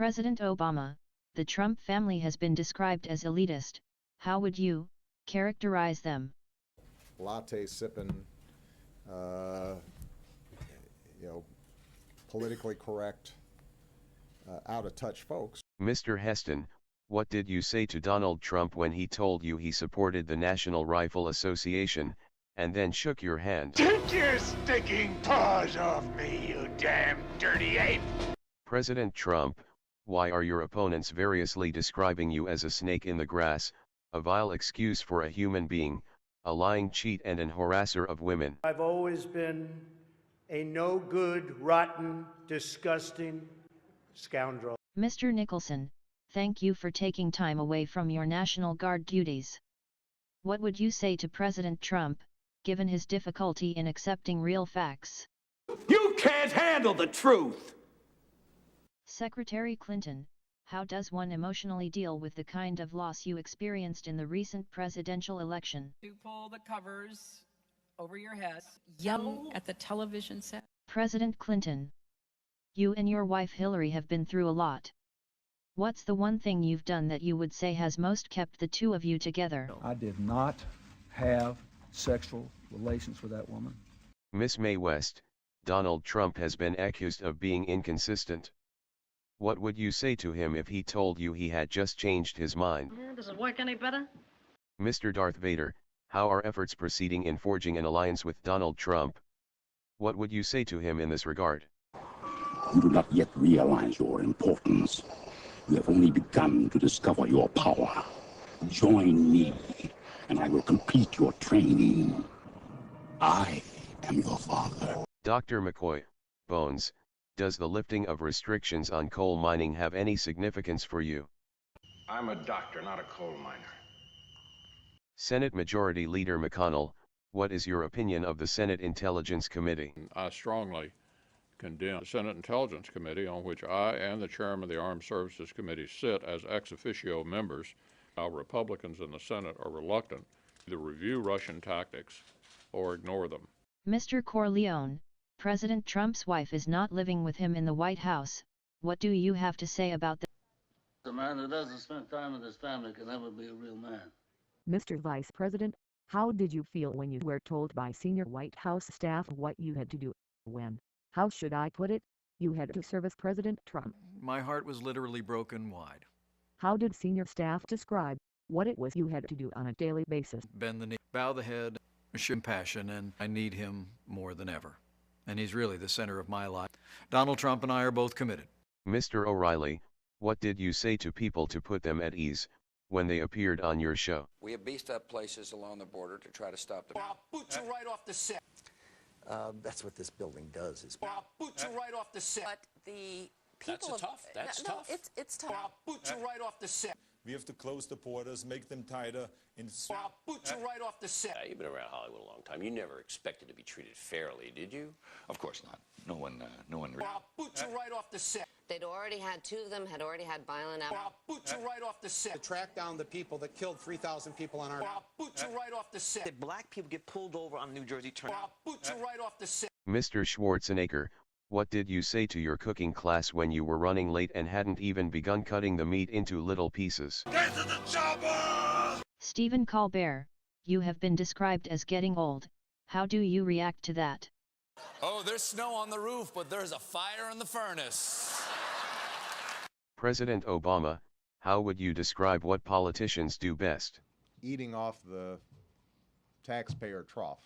President Obama, the Trump family has been described as elitist. How would you characterize them? Latte sipping, politically correct, out of touch folks. Mr. Heston, what did you say to Donald Trump when he told you he supported the National Rifle Association, and then shook your hand? Take your stinking paws off me, you damn dirty ape! President Trump, why are your opponents variously describing you as a snake in the grass, a vile excuse for a human being, a lying cheat and an harasser of women? I've always been a no-good, rotten, disgusting scoundrel. Mr. Nicholson, thank you for taking time away from your National Guard duties. What would you say to President Trump, given his difficulty in accepting real facts? You can't handle the truth! Secretary Clinton, how does one emotionally deal with the kind of loss you experienced in the recent presidential election? To pull the covers over your head, yell at the television set. President Clinton, you and your wife Hillary have been through a lot. What's the one thing you've done that you would say has most kept the two of you together? I did not have sexual relations with that woman. Miss Mae West, Donald Trump has been accused of being inconsistent. What would you say to him if he told you he had just changed his mind? Does it work any better? Mr. Darth Vader, how are efforts proceeding in forging an alliance with Donald Trump? What would you say to him in this regard? You do not yet realize your importance. You have only begun to discover your power. Join me, and I will complete your training. I am your father. Dr. McCoy, Bones, does the lifting of restrictions on coal mining have any significance for you? I'm a doctor, not a coal miner. Senate Majority Leader McConnell, what is your opinion of the Senate Intelligence Committee? I strongly condemn the Senate Intelligence Committee, on which I and the chairman of the Armed Services Committee sit as ex officio members. Our Republicans in the Senate are reluctant to review Russian tactics or ignore them. Mr. Corleone, President Trump's wife is not living with him in the White House. What do you have to say about that? A man who doesn't spend time with his family can never be a real man. Mr. Vice President, how did you feel when you were told by senior White House staff what you had to do? When, how should I put it, you had to service President Trump? My heart was literally broken wide. How did senior staff describe what it was you had to do on a daily basis? Bend the knee, bow the head, show compassion, and I need him more than ever. And he's really the center of my life. Donald Trump and I are both committed. Mr. O'Reilly, what did you say to people to put them at ease when they appeared on your show? We have beefed up places along the border to try to stop them. I'll boot you right off the set. That's what this building does. I'll boot you right off the set. But the people That's tough. It's tough. I'll boot you right off the set. We have to close the borders, make them tighter. I'll boot you right off the set. You've been around Hollywood a long time. You never expected to be treated fairly, did you? Of course not. No one. I'll boot you right off the set. They'd already had two of them, had already had violent I'll boot you right off the set. To track down the people that killed 3,000 people on our... I'll boot you right off the set. Did black people get pulled over on New Jersey Turnpike? I'll boot you right off the set. Mr. Schwarzenegger, what did you say to your cooking class when you were running late and hadn't even begun cutting the meat into little pieces? Get to the chopper! Stephen Colbert, you have been described as getting old. How do you react to that? Oh, there's snow on the roof, but there's a fire in the furnace. President Obama, how would you describe what politicians do best? Eating off the taxpayer trough.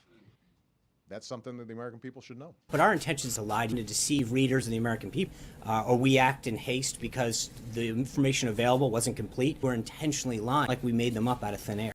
That's something that the American people should know. But our intention is to lie and to deceive readers and the American people, or we act in haste because the information available wasn't complete. We're intentionally lying, like we made them up out of thin air.